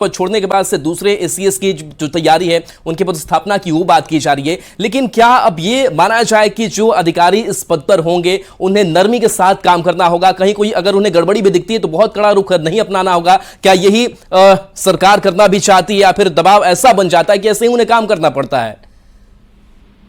पद छोड़ने के बाद से दूसरे एसीएस की जो तैयारी है उनके पद स्थापना की वो बात की जा रही है। लेकिन क्या अब ये माना जाए कि जो अधिकारी इस पद पर होंगे उन्हें नरमी के साथ काम करना होगा, कहीं कोई अगर उन्हें गड़बड़ी भी दिखती है तो बहुत कड़ा रुख नहीं अपनाना होगा? क्या यही सरकार करना भी चाहती है या फिर दबाव ऐसा बन जाता है कि ऐसे ही उन्हें काम करना पड़ता है?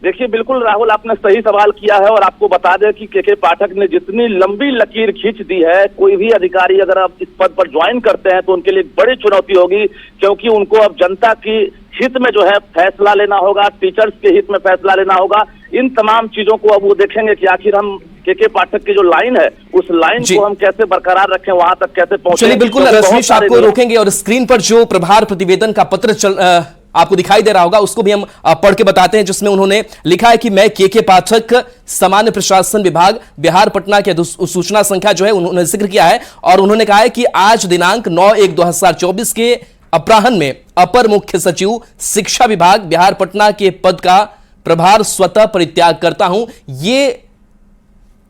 देखिए, बिल्कुल राहुल, आपने सही सवाल किया है और आपको बता दें कि के पाठक ने जितनी लंबी लकीर खींच दी है, कोई भी अधिकारी अगर अब इस पद पर ज्वाइन करते हैं तो उनके लिए बड़ी चुनौती होगी, क्योंकि उनको अब जनता की हित में जो है फैसला लेना होगा, टीचर्स के हित में फैसला लेना होगा। इन तमाम चीजों को अब वो देखेंगे कि आखिर हम के पाठक की जो लाइन है उस लाइन को हम कैसे बरकरार रखें, वहां तक कैसे पहुंचे। चलिए, बिल्कुल रजनीश, आपको रोकेंगे और स्क्रीन पर जो प्रभार प्रतिवेदन का पत्र आपको दिखाई दे रहा होगा उसको भी हम पढ़ के बताते हैं, जिसमें उन्होंने लिखा है कि मैं के पाठक, सामान्य प्रशासन विभाग, बिहार पटना के सूचना संख्या जो है उन्होंने जिक्र किया है और उन्होंने कहा है कि आज दिनांक 9/1/2024 के अपराह्न में अपर मुख्य सचिव शिक्षा विभाग बिहार पटना के पद का प्रभार स्वतः परित्याग करता हूं। ये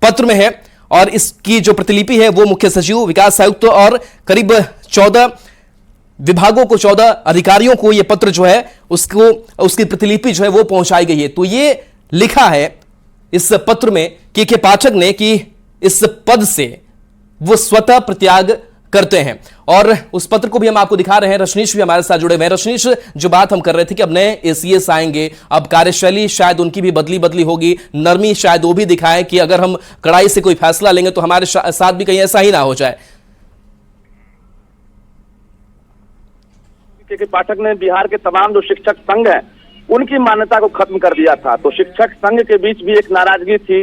पत्र में है और इसकी जो प्रतिलिपि है वो मुख्य सचिव, विकास आयुक्त और करीब 14 विभागों को, 14 अधिकारियों को यह पत्र जो है उसकी प्रतिलिपि जो है वो पहुंचाई गई है। तो ये लिखा है इस पत्र में के पाठक ने कि इस पद से वो स्वतः प्रत्याग करते हैं और उस पत्र को भी हम आपको दिखा रहे हैं। रजनीश भी हमारे साथ जुड़े हुए हैं। रजनीश, जो बात हम कर रहे थे कि अब नए एसीएस आएंगे, अब कार्यशैली शायद उनकी भी बदली होगी, नरमी शायद वो भी दिखाएं कि अगर हम कड़ाई से कोई फैसला लेंगे तो हमारे साथ भी कहीं ऐसा ही ना हो जाए। के पाठक ने बिहार के तमाम जो शिक्षक संघ हैं उनकी मान्यता को खत्म कर दिया था, तो शिक्षक संघ के बीच भी एक नाराजगी थी,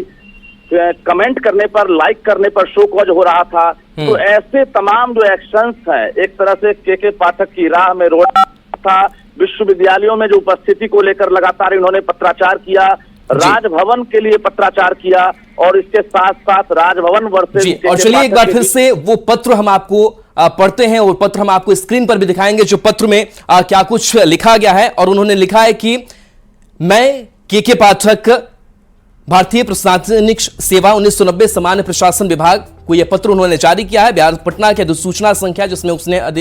कमेंट करने पर, लाइक करने पर शो कॉज हो रहा था। तो ऐसे तमाम जो एक्शंस हैं एक तरह से के पाठक की राह में रोड़ा था। विश्वविद्यालयों में जो उपस्थिति को लेकर लगातार इन्होंने पत्राचार किया, राजभवन के लिए पत्राचार किया और इसके साथ साथ राजभवन वर्सेस। और चलिए एक बार फिर से वो पत्र हम आपको पढ़ते हैं और पत्र हम आपको स्क्रीन पर भी दिखाएंगे, जो पत्र में क्या कुछ लिखा गया है। और उन्होंने लिखा है कि मैं के पाठक, भारतीय प्रशासनिक सेवा 1990 सामान्य प्रशासन विभाग को यह पत्र उन्होंने जारी किया है। बिहार पटना की अधिसूचना संख्या, जिसमें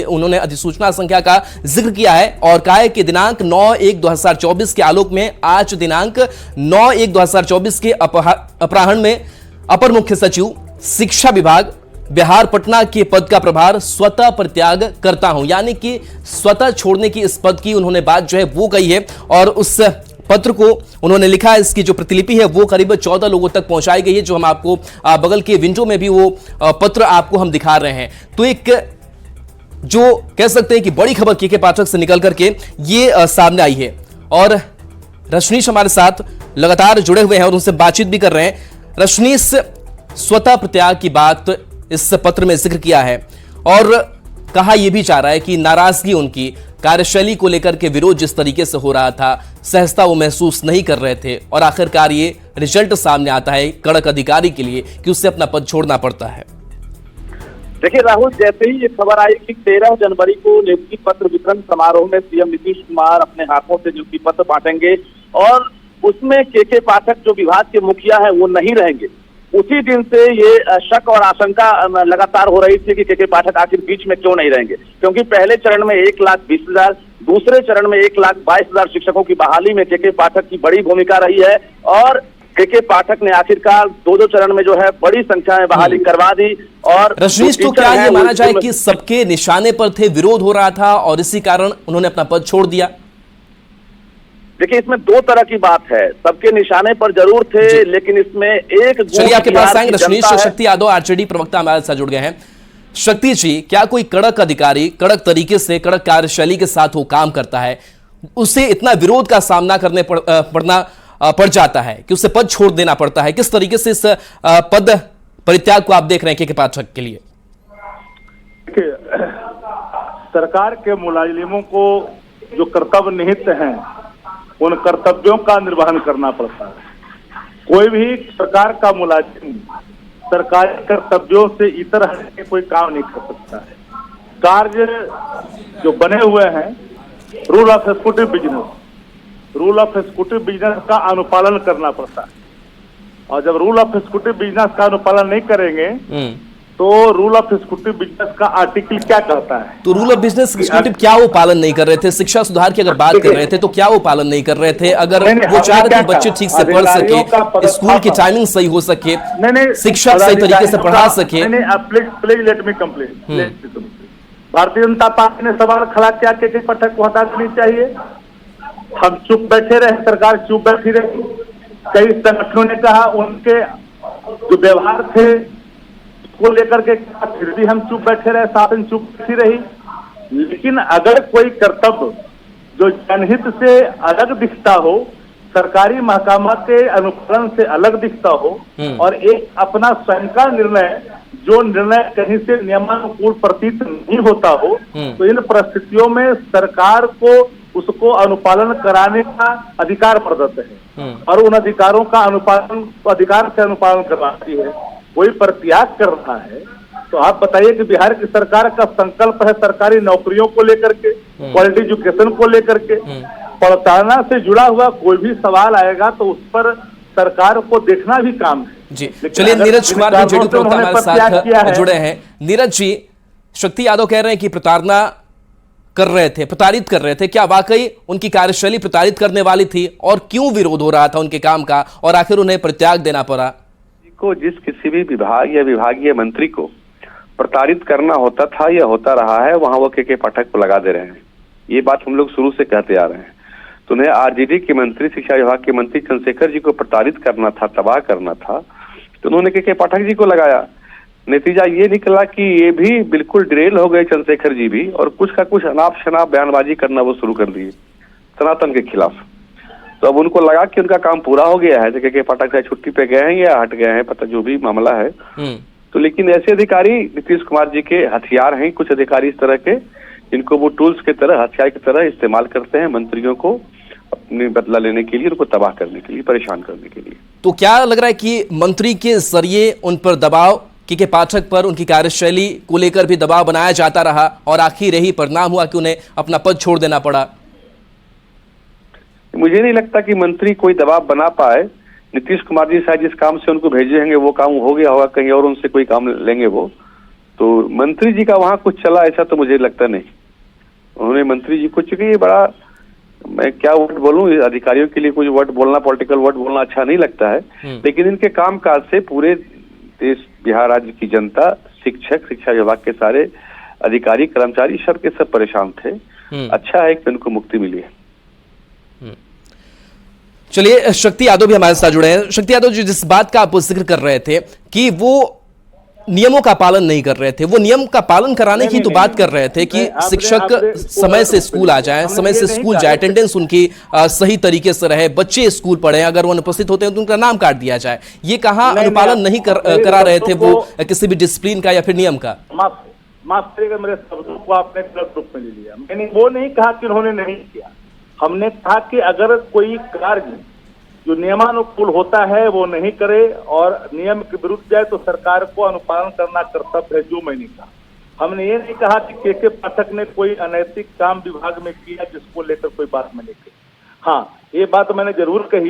उन्होंने अधिसूचना संख्या का जिक्र किया है और कहा है कि दिनांक 9/1/2024 के आलोक में आज दिनांक 9/1/2024 के अपराह्न में अपर मुख्य सचिव शिक्षा विभाग बिहार पटना के पद का प्रभार स्वतः परित्याग करता हूं। यानी कि स्वतः छोड़ने की इस पद की उन्होंने बात जो है वो कही है और उस पत्र को उन्होंने लिखा है। इसकी जो प्रतिलिपि है वो करीब 14 लोगों तक पहुंचाई गई है, जो हम आपको बगल के विंडो में भी वो पत्र आपको हम दिखा रहे हैं। तो एक जो कह सकते हैं कि बड़ी खबर के पाठक से निकल करके ये सामने आई है और रजनीश हमारे साथ लगातार जुड़े हुए हैं और उनसे बातचीत भी कर रहे हैं। रजनीश, स्वतः प्रत्याग की बात इस पत्र में जिक्र किया है और कहा यह भी चाह रहा है कि नाराजगी उनकी कार्यशैली को लेकर के विरोध जिस तरीके से हो रहा था, सहजता वो महसूस नहीं कर रहे थे और आखिरकार ये रिजल्ट सामने आता है कड़क अधिकारी के लिए कि उससे अपना पद छोड़ना पड़ता है। देखिए राहुल, जैसे ही ये खबर आई कि 13 जनवरी को नियुक्ति पत्र वितरण समारोह में सीएम नीतीश कुमार अपने हाथों से नियुक्ति पत्र बांटेंगे और उसमें के पाठक जो विभाग के मुखिया है वो नहीं रहेंगे, उसी दिन से ये शक और आशंका लगातार हो रही थी कि के पाठक आखिर बीच में क्यों नहीं रहेंगे, क्योंकि पहले चरण में 1,20,000, दूसरे चरण में 1,22,000 शिक्षकों की बहाली में के पाठक की बड़ी भूमिका रही है और के पाठक ने आखिरकार दो चरण में जो है बड़ी संख्या में बहाली करवा दी। और रजनीश, तो क्या ये माना जाए कि सबके निशाने पर थे, विरोध हो रहा था और इसी कारण उन्होंने अपना पद छोड़ दिया? देखिए, इसमें दो तरह की बात है, सबके निशाने पर जरूर थे लेकिन इसमें एक, चलिए आपके पास आएंगे रजनीश। शक्ति यादव आरजेडी प्रवक्ता हमारे साथ जुड़ गए हैं। शक्ति जी, क्या कोई कड़क अधिकारी कड़क तरीके से, कड़क कार्यशैली के साथ वो काम करता है, उसे इतना विरोध का सामना करने पड़ जाता है कि उसे पद छोड़ देना पड़ता है? किस तरीके से इस पद परित्याग को आप देख रहे हैं के पाठक के लिए? सरकार के मुलाजिमों को जो कर्तव्य निहित हैं उन कर्तव्यों का निर्वहन करना पड़ता है। कोई भी सरकार का मुलाजिम सरकारी कर्तव्यों से इतर हट के कोई काम नहीं कर सकता है। कार्य जो बने हुए हैं, rule of executive business, rule of executive business का अनुपालन करना पड़ता है और जब रूल ऑफ एक्जीक्यूटिव बिजनेस का अनुपालन नहीं करेंगे तो रूल ऑफ एग्जीक्यूटिव बिजनेस का आर्टिकल क्या कहता है? तो रूल ऑफ बिजनेस एग्जीक्यूटिव क्या वो पालन नहीं कर रहे थे? शिक्षा सुधार की अगर बात कर रहे थे तो क्या वो पालन नहीं कर रहे थे? अगर वो चाह रहे थे बच्चे ठीक से पढ़ सके, स्कूल की टाइमिंग सही हो सके, शिक्षा सही तरीके से पढ़ा सके। Please let me complete. Bharatiya Janata party ने सवाल खड़ा किया कि पाठक को हटा देनी चाहिए। हम चुप बैठे रहे, सरकार चुप बैठी रही। कई संगठनों ने कहा, उनके जो व्यवहार थे को लेकर के फिर भी हम चुप बैठे रहे, शासन चुप बैठी रही। लेकिन अगर कोई कर्तव्य जो जनहित से अलग दिखता हो, सरकारी महकमा के अनुपालन से अलग दिखता हो, और एक अपना स्वयं का निर्णय जो निर्णय कहीं से नियमानुकूल प्रतीत नहीं होता हो, तो इन परिस्थितियों में सरकार को उसको अनुपालन कराने का अधिकार प्रदत्त है और उन अधिकारों का अधिकार से अनुपालन करवाती है। कोई प्रत्याग कर रहा है तो आप बताइए कि बिहार की सरकार का संकल्प है सरकारी नौकरियों को लेकर के, क्वालिटी एजुकेशन को लेकर के, पड़तालना से जुड़ा हुआ कोई भी सवाल आएगा तो उस पर सरकार को देखना भी काम है जी। चलिए, नीरज कुमार जी जेडीयू प्रवक्ता हमारे साथ जुड़े हैं। नीरज जी, शक्ति यादव कह रहे हैं कि प्रताड़ना कर रहे थे, प्रताड़ित कर रहे थे। क्या वाकई उनकी कार्यशैली प्रताड़ित करने वाली थी और क्यों विरोध हो रहा था उनके काम का और आखिर उन्हें परित्याग देना पड़ा? को जिस किसी भी विभाग या विभागीय मंत्री को प्रताड़ित करना होता था या होता रहा है, वहां वो के पाठक को लगा दे रहे हैं। ये बात हम लोग शुरू से कहते आ रहे हैं। तो उन्हें आरजेडी के मंत्री, शिक्षा विभाग के मंत्री चंद्रशेखर जी को प्रताड़ित करना था, तबाह करना था, तो उन्होंने के पाठक जी को लगाया। नतीजा ये निकला कि ये भी बिल्कुल डिरेल हो गए चंद्रशेखर जी भी, और कुछ का कुछ अनाप शनाप बयानबाजी करना वो शुरू कर दिए सनातन के खिलाफ। तो अब उनको लगा कि उनका काम पूरा हो गया है, तो के पाठक चाहे छुट्टी पे गए हैं या हट गए हैं, पता जो भी मामला है। तो लेकिन ऐसे अधिकारी नीतीश कुमार जी के हथियार हैं। कुछ अधिकारी इस तरह के जिनको वो टूल्स के तरह, हथियार की तरह इस्तेमाल करते हैं मंत्रियों को अपने बदला लेने के लिए, उनको तबाह करने के लिए, परेशान करने के लिए। तो क्या लग रहा है कि मंत्री के जरिए उन पर दबाव, के पाठक पर उनकी कार्यशैली को लेकर भी दबाव बनाया जाता रहा और आखिर यही परिणाम हुआ कि उन्हें अपना पद छोड़ देना पड़ा? मुझे नहीं लगता कि मंत्री कोई दबाव बना पाए। नीतीश कुमार जी शायद जिस काम से उनको भेजे होंगे वो काम हो गया होगा, कहीं और उनसे कोई काम लेंगे वो। तो मंत्री जी का वहां कुछ चला ऐसा तो मुझे लगता नहीं। उन्होंने मंत्री जी को, चूंकि ये बड़ा, मैं क्या वर्ड बोलूं, अधिकारियों के लिए कुछ वर्ड बोलना, पॉलिटिकल वर्ड बोलना अच्छा नहीं लगता है, लेकिन इनके काम काज से पूरे देश, बिहार राज्य की जनता, शिक्षक, शिक्षा विभाग के सारे अधिकारी, कर्मचारी, सब के सब परेशान थे। अच्छा है कि उनको मुक्ति मिली है। चलिए, शक्ति यादव भी हमारे साथ जुड़े हैं। शक्ति यादव जी, जिस बात का आप जिक्र कर रहे थे कि वो नियमों का पालन नहीं कर रहे थे, वो नियम का पालन कराने की तो बात कर रहे थे कि शिक्षक समय से स्कूल आ जाए, समय से स्कूल जाए, अटेंडेंस उनकी सही तरीके से रहे, बच्चे स्कूल पढ़े, अगर वो अनुपस्थित होते हैं तो उनका नाम काट दिया जाए। ये कहाँ अनुपालन नहीं करा रहे थे वो किसी भी डिसिप्लिन का या फिर नियम का? माफ करिएगा, मेरे शब्दों को आपने गलत रूप में ले लिया। मैंने वो नहीं कहा कि उन्होंने नहीं किया। हमने कहा कि अगर कोई कार्य जो नियमानुकूल होता है वो नहीं करे और नियम के विरुद्ध जाए तो सरकार को अनुपालन करना कर्तव्य है, जो मैंने कहा। हमने ये नहीं कहा कि के पाठक ने कोई अनैतिक काम विभाग में किया जिसको लेकर कोई बात मैंने कही। हाँ, ये बात मैंने जरूर कही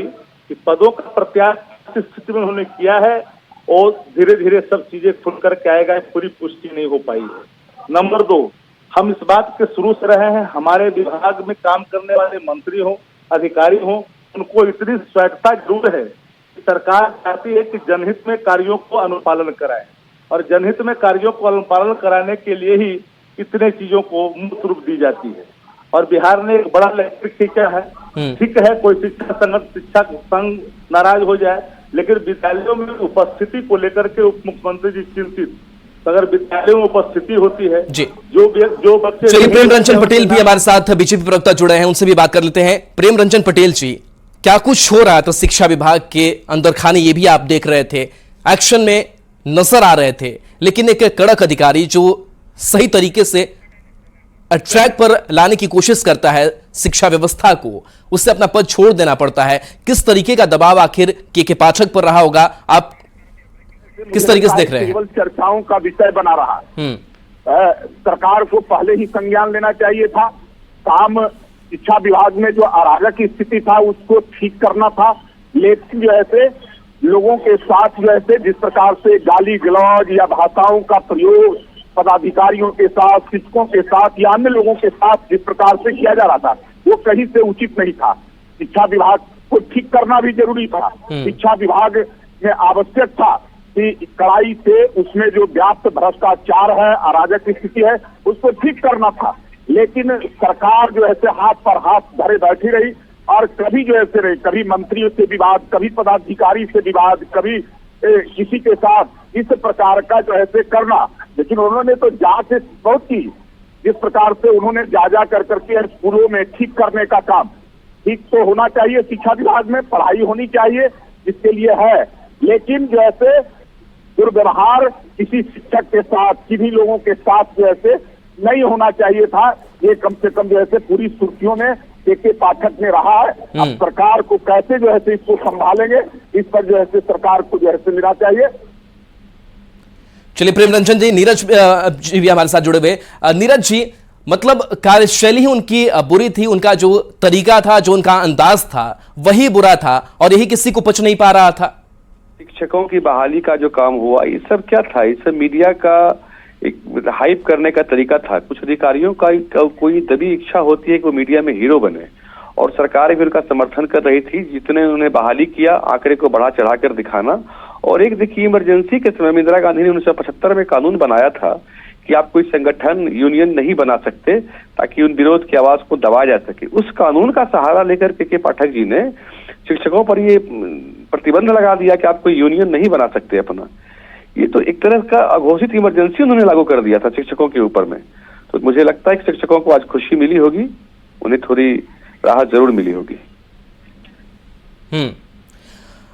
कि पदों का प्रत्याग किस स्थिति में उन्होंने किया है और धीरे धीरे सब चीजें खुल करके आएगा, पूरी पुष्टि नहीं हो पाई है। नंबर 2, हम इस बात के शुरू से रहे हैं, हमारे विभाग में काम करने वाले मंत्री हो, अधिकारी हो, उनको इतनी स्वैच्छा जरूर है कि सरकार चाहती है कि जनहित में कार्यों को अनुपालन कराए, और जनहित में कार्यों को अनुपालन कराने के लिए ही इतने चीजों को मूर्त रूप दी जाती है। और बिहार ने एक बड़ा लक्ष्य खींचा है। ठीक है, कोई शिक्षक संघ नाराज हो जाए, लेकिन विद्यालयों में उपस्थिति को लेकर के उप मुख्यमंत्री जी चिंतित। अगर विद्यालयों में उपस्थिति होती है जी, जो बच्चे। चलिए, प्रेम रंजन पटेल भी हमारे साथ बीजेपी प्रवक्ता जुड़े हैं, उनसे भी बात कर लेते हैं। प्रेम रंजन पटेल जी, क्या कुछ हो रहा था शिक्षा विभाग के अंदर खाने, ये भी आप देख रहे थे, एक्शन में नजर आ रहे थे, लेकिन एक कड़क अधिकारी जो सही तरीके से ट्रैक पर लाने की कोशिश करता है शिक्षा व्यवस्था को, उससे अपना पद छोड़ देना पड़ता है। किस तरीके का दबाव आखिर के पाठक पर रहा होगा, आप किस तरीके से देख रहे हैं? केवल चर्चाओं का विषय बना रहा है। सरकार को पहले ही संज्ञान लेना चाहिए था। काम शिक्षा विभाग में जो अराजक स्थिति था उसको ठीक करना था, लेकिन जो ऐसे लोगों के साथ जो है जिस प्रकार से गाली गलौज या भाषाओं का प्रयोग पदाधिकारियों के साथ, शिक्षकों के साथ या अन्य लोगों के साथ जिस प्रकार से किया जा रहा था, वो कहीं से उचित नहीं था। शिक्षा विभाग को ठीक करना भी जरूरी था। शिक्षा विभाग में आवश्यक था कि कड़ाई से उसमें जो व्याप्त भ्रष्टाचार है, अराजक स्थिति है, उसको ठीक करना था। लेकिन सरकार जो है हाथ पर हाथ धरे बैठी रही और कभी जो है रही, कभी मंत्रियों से विवाद, कभी पदाधिकारी से विवाद, कभी किसी के साथ इस प्रकार का जो है करना। लेकिन उन्होंने तो जांच बहुत की, जिस प्रकार से उन्होंने जा करके स्कूलों में ठीक करने का काम, ठीक तो होना चाहिए, शिक्षा विभाग में पढ़ाई होनी चाहिए, इसके लिए है। लेकिन जो है दुर्व्यवहार किसी शिक्षक के साथ, किसी लोगों के साथ जो है नहीं होना चाहिए था। ये कम से कम जो है पूरी सुर्खियों में के पाठक ने रहा है। अब सरकार को कैसे जो है इसको संभालेंगे, इस पर जो है सरकार को जो है मिलना चाहिए। चलिए प्रेम रंजन जी, नीरज जी भी हमारे साथ जुड़े हुए। नीरज जी, मतलब कार्यशैली ही उनकी बुरी थी, उनका जो तरीका था, जो उनका अंदाज था, वही बुरा था और यही किसी को पच नहीं पा रहा था। शिक्षकों की बहाली का जो काम हुआ, ये सब क्या था? ये सब मीडिया का एक हाइप करने का तरीका था। कुछ अधिकारियों का कोई दबी इच्छा होती है कि वो मीडिया में हीरो बने, और सरकार भी उनका समर्थन कर रही थी। जितने उन्होंने बहाली किया, आंकड़े को बढ़ा चढ़ाकर दिखाना। और एक देखिए, इमरजेंसी के समय में इंदिरा गांधी ने 1975 में कानून बनाया था कि आप कोई संगठन, यूनियन नहीं बना सकते ताकि उन विरोध की आवाज को दबाया जा सके। उस कानून का सहारा लेकर के पाठक जी ने शिक्षकों पर ये प्रतिबंध लगा दिया कि आप कोई यूनियन नहीं बना सकते अपना। ये तो एक तरह का अघोषित इमरजेंसी उन्होंने लागू कर दिया था शिक्षकों के ऊपर में। तो मुझे लगता है कि शिक्षकों को आज खुशी मिली होगी, उन्हें थोड़ी राहत जरूर मिली होगी।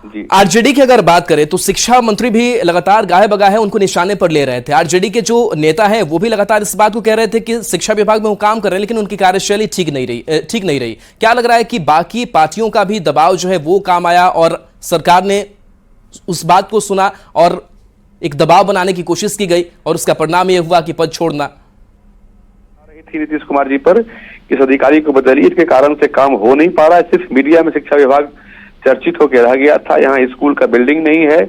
जी, आरजेडी की अगर बात करें तो शिक्षा मंत्री भी लगातार गाहे बगाहे उनको निशाने पर ले रहे थे। आरजेडी के जो नेता हैं वो भी लगातार इस बात को कह रहे थे कि शिक्षा विभाग में वो काम कर रहे हैं, लेकिन उनकी कार्यशैली ठीक नहीं रही। क्या लग रहा है कि बाकी पार्टियों का भी दबाव जो है वो काम आया और सरकार ने उस बात को सुना और एक दबाव बनाने की कोशिश की गई और उसका परिणाम यह हुआ कि पद छोड़ना रही थी नीतीश कुमार जी पर, इस अधिकारी को बदलिए, इसके कारण से काम हो नहीं पा रहा है। सिर्फ मीडिया में शिक्षा विभाग चर्चित होकर रह गया था। यहाँ स्कूल का बिल्डिंग नहीं है,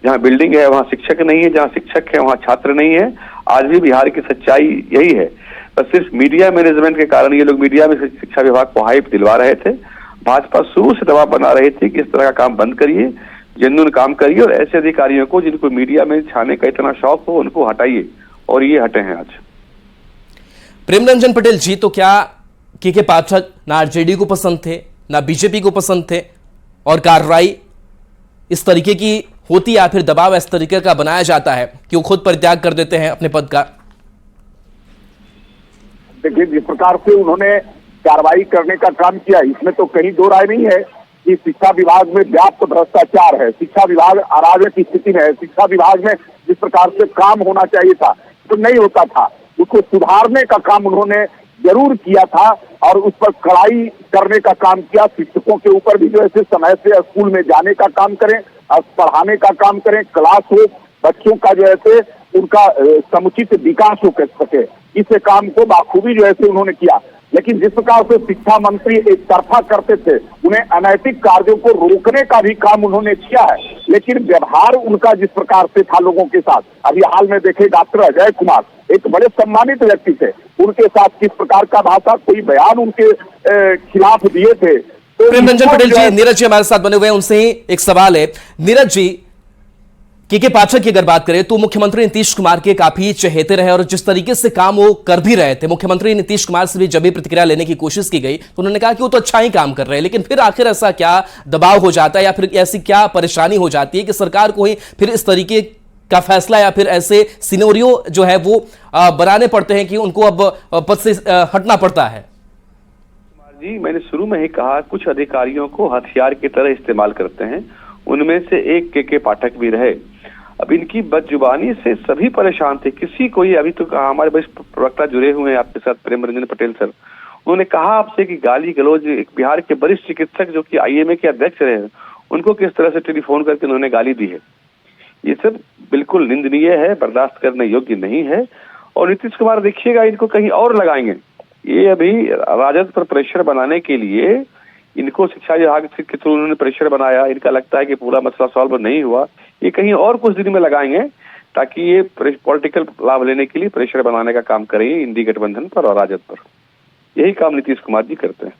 जहाँ बिल्डिंग है वहाँ शिक्षक नहीं है, जहाँ शिक्षक है वहाँ छात्र नहीं है। आज भी बिहार की सच्चाई यही है। बस सिर्फ मीडिया मैनेजमेंट के कारण ये लोग मीडिया में शिक्षा विभाग को हाइप दिलवा रहे थे। भाजपा शुरू से दबाव बना रही थी कि इस तरह का काम बंद करिए, जेन्युइन काम करिए, और ऐसे अधिकारियों को जिनको मीडिया में छाने का इतना शौक हो उनको हटाइए, और ये हटे हैं आज। प्रेम रंजन पटेल जी, तो क्या के पाठक ना आरजेडी को पसंद थे ना बीजेपी को पसंद थे, और कार्रवाई इस तरीके की होती या फिर दबाव इस तरीके का बनाया जाता है कि वो खुद परित्याग कर देते हैं अपने पद का? देखिए, जिस प्रकार से उन्होंने कार्रवाई करने का काम किया, इसमें तो कहीं दो राय नहीं है कि शिक्षा विभाग में व्याप्त भ्रष्टाचार है, शिक्षा विभाग अराजक स्थिति में है, शिक्षा विभाग में जिस प्रकार से काम होना चाहिए था तो नहीं होता था, उसको सुधारने का काम उन्होंने जरूर किया था और उस पर कड़ाई करने का काम किया। शिक्षकों के ऊपर भी जो है समय से स्कूल में जाने का काम करें और पढ़ाने का काम करें, क्लास हो, बच्चों का जो है उनका समुचित विकास हो सके, इस काम को बाखूबी जो है उन्होंने किया। लेकिन जिस प्रकार से शिक्षा मंत्री एक तरफा करते थे, उन्हें अनैतिक कार्यों को रोकने का भी काम उन्होंने किया है, लेकिन व्यवहार उनका जिस प्रकार से था लोगों के साथ, अभी हाल में देखे डॉक्टर अजय कुमार एक बड़े सम्मानित व्यक्ति थे, उनके साथ किस प्रकार का भाषा, कोई बयान उनके खिलाफ दिए थे। तो प्रेम रंजन पटेल जी, नीरज जी हमारे साथ बने हुए हैं, उनसे ही एक सवाल है। नीरज जी, के पाठक की अगर बात करें तो मुख्यमंत्री नीतीश कुमार के काफी चहेते रहे और जिस तरीके से काम वो कर भी रहे थे, मुख्यमंत्री नीतीश कुमार से भी जब भी प्रतिक्रिया लेने की कोशिश की गई तो उन्होंने कहा कि वो तो अच्छा ही काम कर रहे हैं, लेकिन फिर आखिर ऐसा क्या दबाव हो जाता है या फिर ऐसी क्या परेशानी हो जाती है कि सरकार को ही फिर इस तरीके का फैसला या फिर ऐसे सिनेरियो जो है वो बनाने पड़ते हैं कि उनको अब पद से हटना पड़ता है? जी, मैंने शुरू में ही कहा, कुछ अधिकारियों को हथियार की तरह इस्तेमाल करते हैं, उनमें से एक के पाठक भी रहे। अब इनकी बदजुबानी से सभी परेशान थे, किसी को ही, अभी तो हमारे वरिष्ठ प्रवक्ता जुड़े हुए हैं आपके साथ, प्रेम रंजन पटेल सर, उन्होंने कहा आपसे कि गाली गलौज, एक बिहार के वरिष्ठ चिकित्सक जो कि IMA के अध्यक्ष रहे, उनको किस तरह से टेलीफोन करके उन्होंने गाली दी है, ये सब बिल्कुल निंदनीय है, बर्दाश्त करने योग्य नहीं है। और नीतीश कुमार देखिएगा इनको कहीं और लगाएंगे। ये अभी राजद पर प्रेशर बनाने के लिए इनको शिक्षा विभाग के थ्रू उन्होंने प्रेशर बनाया, इनका लगता है कि पूरा मसला सॉल्व नहीं हुआ, ये कहीं और कुछ दिन में लगाएंगे ताकि ये पॉलिटिकल लाभ लेने के लिए प्रेशर बनाने का काम करेंगे इंडी गठबंधन पर और राजद पर। यही काम नीतीश कुमार जी करते हैं।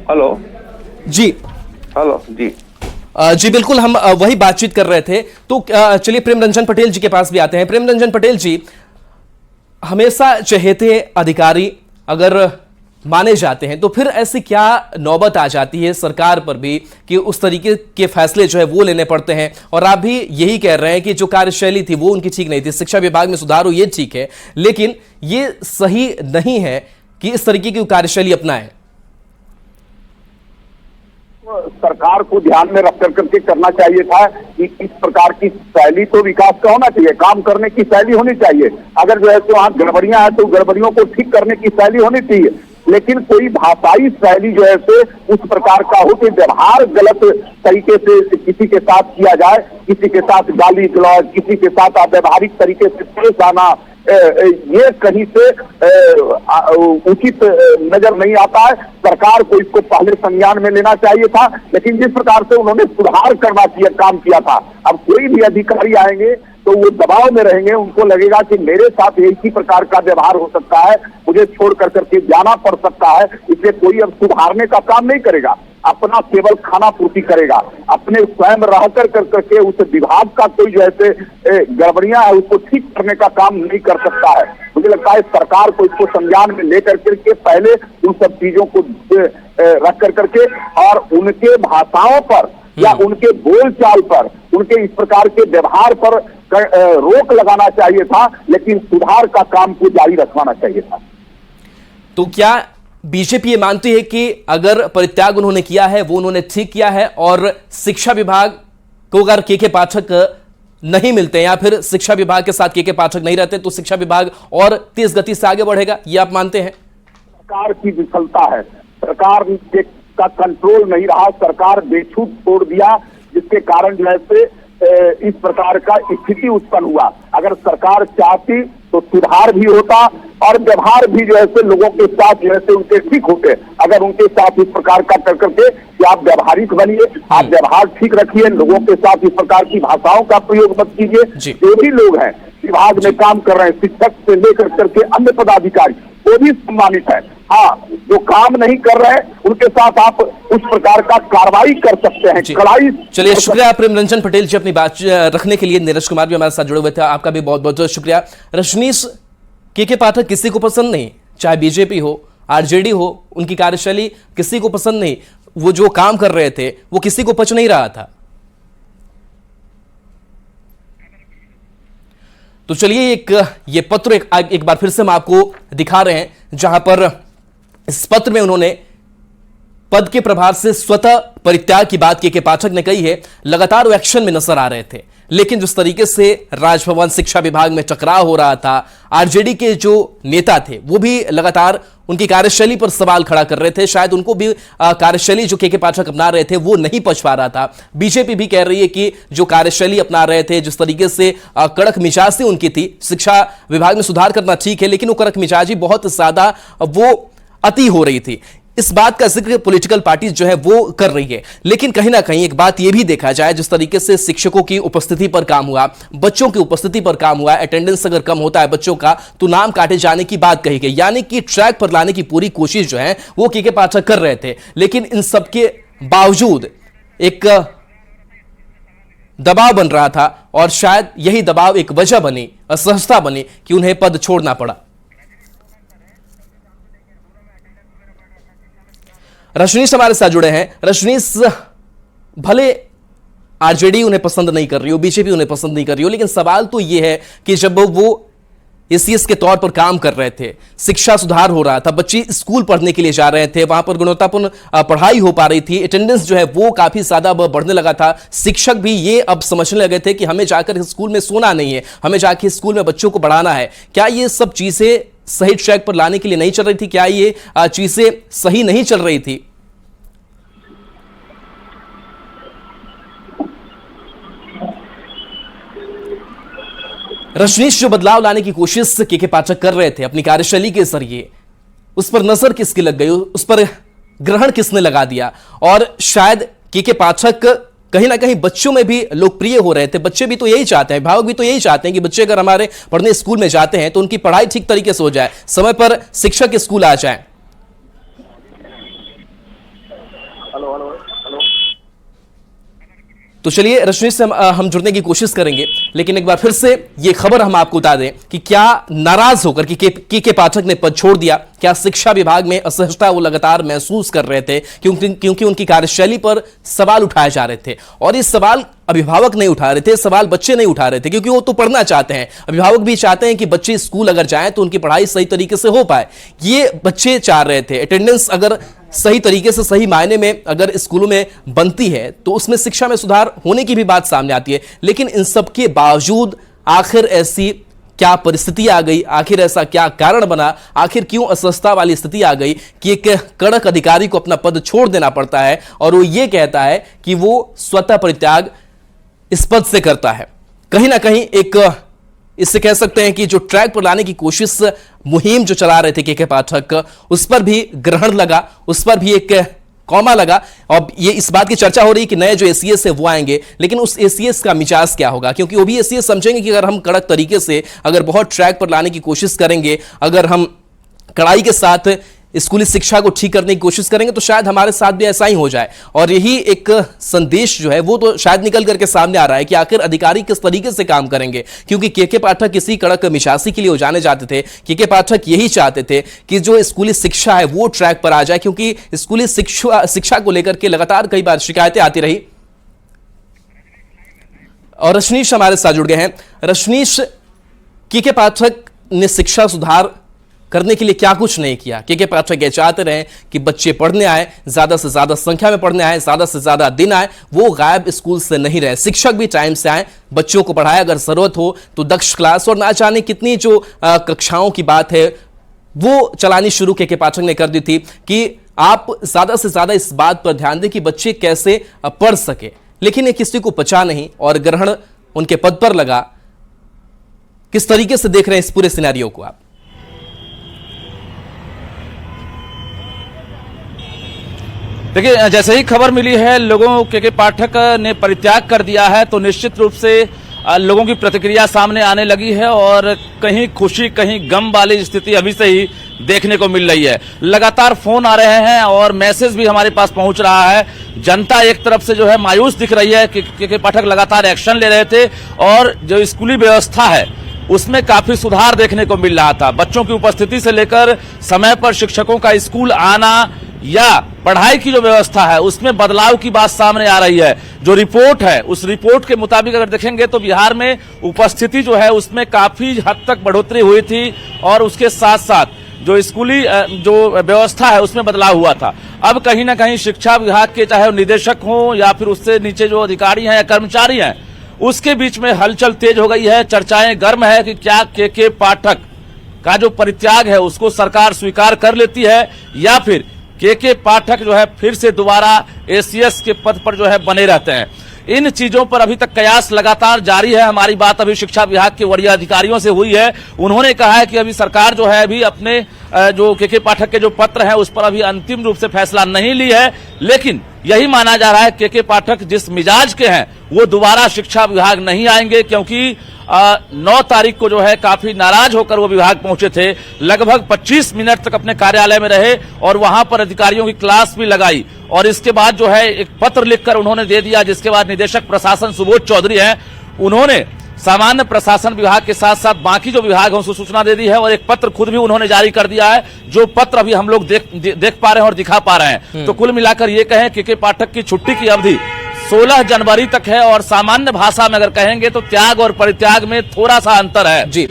हेलो जी, हेलो जी जी बिल्कुल, हम वही बातचीत कर रहे थे। तो चलिए प्रेम रंजन पटेल जी के पास भी आते हैं। प्रेम रंजन पटेल जी, हमेशा चहेते अधिकारी अगर माने जाते हैं तो फिर ऐसी क्या नौबत आ जाती है सरकार पर भी कि उस तरीके के फैसले जो है वो लेने पड़ते हैं? और आप भी यही कह रहे हैं कि जो कार्यशैली थी वो उनकी ठीक नहीं थी, शिक्षा विभाग में सुधार हो ये ठीक है, लेकिन ये सही नहीं है कि इस तरीके की कार्यशैली अपनाएं। सरकार को ध्यान में रख करके करना चाहिए था कि इस प्रकार की शैली तो विकास का होना चाहिए, काम करने की शैली होनी चाहिए। अगर जो है तो वहाँ गड़बड़ियां हैं तो गड़बड़ियों को ठीक करने की शैली होनी चाहिए, लेकिन कोई भाषाई शैली जो है से उस प्रकार का हो कि व्यवहार गलत तरीके से किसी के साथ किया जाए, किसी के साथ गाली गलौज, किसी के साथ अव्यवहारिक तरीके से पेश आना, ये कहीं से उचित नजर नहीं आता है। सरकार को इसको पहले संज्ञान में लेना चाहिए था, लेकिन जिस प्रकार से उन्होंने सुधार करना काम किया था, अब कोई भी अधिकारी आएंगे तो वो दबाव में रहेंगे, उनको लगेगा कि मेरे साथ एक ही प्रकार का व्यवहार हो सकता है, मुझे छोड़ करके जाना पड़ सकता है, इसलिए कोई अब सुधारने का काम नहीं करेगा, अपना केवल खाना पूर्ति करेगा, अपने स्वयं रह करके उस विभाग का कोई जैसे गड़बड़ियां है उसको ठीक करने का काम नहीं कर सकता है। मुझे लगता है सरकार को इसको संज्ञान में लेकर के पहले उन सब चीजों को रख करके और उनके भाषाओं पर या उनके बोलचाल पर, उनके इस प्रकार के व्यवहार पर रोक लगाना चाहिए था, लेकिन सुधार का काम को जारी रखवाना चाहिए था। तो क्या बीजेपी ये मानती है कि अगर परित्याग उन्होंने किया है वो उन्होंने ठीक किया है, और शिक्षा विभाग को अगर के पाठक नहीं मिलते या फिर शिक्षा विभाग के साथ के पाठक नहीं रहते तो शिक्षा विभाग और तेज गति से आगे बढ़ेगा, ये आप मानते हैं? सरकार की विफलता है, सरकार का कंट्रोल नहीं रहा, सरकार बेछूट छोड़ दिया, जिसके कारण जो है इस प्रकार का स्थिति उत्पन्न हुआ। अगर सरकार चाहती तो सुधार भी होता और व्यवहार भी जो है लोगों के साथ जो है उनके ठीक होते। अगर उनके साथ इस प्रकार का कर करके कि आप व्यवहारिक बनिए, आप व्यवहार ठीक रखिए, लोगों के साथ इस प्रकार की भाषाओं का प्रयोग मत कीजिए। जो भी लोग हैं विभाग में काम कर रहे हैं, शिक्षक से लेकर करके अन्य पदाधिकारी, वो भी सम्मानित है। हाँ, जो काम नहीं कर रहे हैं उनके साथ आप उस प्रकार का कार्रवाई कर सकते हैं, कड़ाई। चलिए, शुक्रिया प्रेम रंजन पटेल जी अपनी बात रखने के लिए। नीरज कुमार भी हमारे साथ जुड़े हुए थे, आपका भी बहुत बहुत शुक्रिया। रजनीश, के पाठक किसी को पसंद नहीं, चाहे बीजेपी हो आरजेडी हो, उनकी कार्यशैली किसी को पसंद नहीं, वो जो काम कर रहे थे वो किसी को पच नहीं रहा था। तो चलिए ये पत्र एक बार फिर से हम आपको दिखा रहे हैं, जहां पर इस पत्र में उन्होंने पद के प्रभार से स्वतः परित्याग की बात के पाठक ने कही है। लगातार वो एक्शन में नजर आ रहे थे, लेकिन जिस तरीके से राजभवन शिक्षा विभाग में टकराव हो रहा था, आरजेडी के जो नेता थे वो भी लगातार उनकी कार्यशैली पर सवाल खड़ा कर रहे थे। शायद उनको भी कार्यशैली जो के पाठक अपना रहे थे वो नहीं पच पा रहा था। बीजेपी भी कह रही है कि जो कार्यशैली अपना रहे थे, जिस तरीके से कड़क मिजाजी उनकी थी, शिक्षा विभाग में सुधार करना ठीक है, लेकिन वो कड़क मिजाजी बहुत ज्यादा वो अति हो रही थी। इस बात का जिक्र पॉलिटिकल पार्टी जो है वो कर रही है, लेकिन कहीं ना कहीं एक बात यह भी देखा जाए, जिस तरीके से शिक्षकों की उपस्थिति पर काम हुआ, बच्चों की उपस्थिति पर काम हुआ, अटेंडेंस अगर कम होता है बच्चों का तो नाम काटे जाने की बात कही गई, यानी कि ट्रैक पर लाने की पूरी कोशिश जो है वो के पाठक कर रहे थे। लेकिन इन सबके बावजूद एक दबाव बन रहा था, और शायद यही दबाव एक वजह बनी, असहजता बनी कि उन्हें पद छोड़ना पड़ा। रजनीश हमारे साथ जुड़े हैं। रजनीश, भले आरजेडी उन्हें पसंद नहीं कर रही हो, बीजेपी उन्हें पसंद नहीं कर रही हो, लेकिन सवाल तो यह है कि जब वो एसीएस के तौर पर काम कर रहे थे, शिक्षा सुधार हो रहा था, बच्चे स्कूल पढ़ने के लिए जा रहे थे, वहां पर गुणवत्तापूर्ण पढ़ाई हो पा रही थी, अटेंडेंस जो है वो काफी ज्यादा बढ़ने लगा था, शिक्षक भी ये अब समझने लगे थे कि हमें जाकर स्कूल में सोना नहीं है, हमें जाकर स्कूल में बच्चों को बढ़ाना है। क्या ये सब चीजें सही ट्रैक पर लाने के लिए नहीं चल रही थी? क्या ये चीजें सही नहीं चल रही थी? रजनीश जो बदलाव लाने की कोशिश के पाठक कर रहे थे अपनी कार्यशैली के जरिए, उस पर नजर किसकी लग गई, उस पर ग्रहण किसने लगा दिया, और शायद के पाठक कहीं ना कहीं बच्चों में भी लोकप्रिय हो रहे थे। बच्चे भी तो यही चाहते हैं, अभिभावक भी तो यही चाहते हैं कि बच्चे अगर हमारे पढ़ने स्कूल में जाते हैं तो उनकी पढ़ाई ठीक तरीके से हो जाए, समय पर शिक्षक स्कूल आ जाए। तो चलिए रजनीश से हम जुड़ने की कोशिश करेंगे, लेकिन एक बार फिर से ये खबर हम आपको बता दें कि क्या नाराज होकर के पाठक ने पद छोड़ दिया, क्या शिक्षा विभाग में असहजता वो लगातार महसूस कर रहे थे क्योंकि उनकी कार्यशैली पर सवाल उठाए जा रहे थे। और ये सवाल अभिभावक नहीं उठा रहे थे, सवाल बच्चे नहीं उठा रहे थे, क्योंकि वो तो पढ़ना चाहते हैं। अभिभावक भी चाहते हैं कि बच्चे स्कूल अगर जाएं तो उनकी पढ़ाई सही तरीके से हो पाए, ये बच्चे चाह रहे थे। अटेंडेंस अगर सही तरीके से सही मायने में अगर स्कूलों में बनती है तो उसमें शिक्षा में सुधार होने की भी बात सामने आती है। लेकिन इन सब के बावजूद आखिर ऐसी क्या परिस्थिति आ गई, आखिर ऐसा क्या कारण बना, आखिर क्यों असहजता वाली स्थिति आ गई कि एक कड़क अधिकारी को अपना पद छोड़ देना पड़ता है और वो ये कहता है कि वो स्वतः परित्याग इस पद से करता है। कहीं ना कहीं एक इससे कह सकते हैं कि जो ट्रैक पर लाने की कोशिश मुहिम जो चला रहे थे के पाठक, उस पर भी ग्रहण लगा, उस पर भी एक कॉमा लगा। और ये इस बात की चर्चा हो रही कि नए जो एसीएस है वो आएंगे, लेकिन उस एसीएस का मिजाज क्या होगा, क्योंकि वो भी एसीएस समझेंगे कि अगर हम कड़क तरीके से अगर बहुत ट्रैक पर लाने की कोशिश करेंगे, अगर हम कड़ाई के साथ स्कूली शिक्षा को ठीक करने की कोशिश करेंगे तो शायद हमारे साथ भी ऐसा ही हो जाए। और यही एक संदेश जो है वो तो शायद निकल करके सामने आ रहा है कि आखिर अधिकारी किस तरीके से काम करेंगे, क्योंकि के पाठक किसी कड़क मिजाजी के लिए जाने जाते थे। के पाठक यही चाहते थे कि जो स्कूली शिक्षा है वो ट्रैक पर आ जाए, क्योंकि स्कूली शिक्षा को लेकर के लगातार कई बार शिकायतें आती रही। और रजनीश हमारे साथ जुड़ गए हैं। रजनीश, के पाठक ने शिक्षा सुधार करने के लिए क्या कुछ नहीं किया। के पाठक ये चाहते रहे कि बच्चे पढ़ने आए, ज्यादा से ज्यादा संख्या में पढ़ने आए, ज्यादा से ज्यादा दिन आए, वो गायब स्कूल से नहीं रहे। शिक्षक भी टाइम से आए, बच्चों को पढ़ाए, अगर जरूरत हो तो दक्ष क्लास, और ना जाने कितनी जो कक्षाओं की बात है वो चलानी शुरू के पाठक ने कर दी थी कि आप ज्यादा से ज्यादा इस बात पर ध्यान दें कि बच्चे कैसे पढ़ सके। लेकिन ये किसी को पचा नहीं और ग्रहण उनके पद पर लगा। किस तरीके से देख रहे हैं इस पूरे सिनेरियो को आप? देखिए, जैसे ही खबर मिली है लोगों के पाठक ने परित्याग कर दिया है तो निश्चित रूप से लोगों की प्रतिक्रिया सामने आने लगी है और कहीं खुशी कहीं गम वाली स्थिति अभी से ही देखने को मिल रही है। लगातार फोन आ रहे हैं और मैसेज भी हमारे पास पहुंच रहा है। जनता एक तरफ से जो है मायूस दिख रही है कि के पाठक लगातार एक्शन ले रहे थे और जो स्कूली व्यवस्था है उसमें काफी सुधार देखने को मिल रहा था। बच्चों की उपस्थिति से लेकर समय पर शिक्षकों का स्कूल आना या पढ़ाई की जो व्यवस्था है उसमें बदलाव की बात सामने आ रही है। जो रिपोर्ट है उस रिपोर्ट के मुताबिक अगर देखेंगे तो बिहार में उपस्थिति जो है उसमें काफी हद तक बढ़ोतरी हुई थी और उसके साथ साथ जो स्कूली जो व्यवस्था है उसमें बदलाव हुआ था। अब कहीं ना कहीं शिक्षा विभाग के चाहे निदेशक हों या फिर उससे नीचे जो अधिकारी हैं या कर्मचारी हैं उसके बीच में हलचल तेज हो गई है। चर्चाएं गर्म है कि क्या के पाठक का जो परित्याग है उसको सरकार स्वीकार कर लेती है या फिर के पाठक जो है फिर से दोबारा एसीएस के पद पर जो है बने रहते हैं। इन चीजों पर अभी तक कयास लगातार जारी है। हमारी बात अभी शिक्षा विभाग के वरीय अधिकारियों से हुई है। उन्होंने कहा है कि अभी सरकार जो है अभी अपने जो के पाठक के जो पत्र है उस पर अभी अंतिम रूप से फैसला नहीं ली है, लेकिन यही माना जा रहा है के पाठक जिस मिजाज के हैं वो दोबारा शिक्षा विभाग नहीं आएंगे, क्योंकि 9 तारीख को जो है काफी नाराज होकर वो विभाग पहुंचे थे। लगभग 25 मिनट तक अपने कार्यालय में रहे और वहां पर अधिकारियों की क्लास भी लगाई और इसके बाद जो है एक पत्र लिखकर उन्होंने दे दिया, जिसके बाद निदेशक प्रशासन सुबोध चौधरी हैं उन्होंने सामान्य प्रशासन विभाग के साथ साथ बाकी जो विभाग है उसको सूचना दे दी है और एक पत्र खुद भी उन्होंने जारी कर दिया है, जो पत्र अभी हम लोग देख पा रहे हैं और दिखा पा रहे हैं। तो कुल मिलाकर ये कहें के पाठक की छुट्टी की अवधि 16 जनवरी तक है और सामान्य भाषा में अगर कहेंगे तो त्याग और परित्याग में थोड़ा सा अंतर है। जी।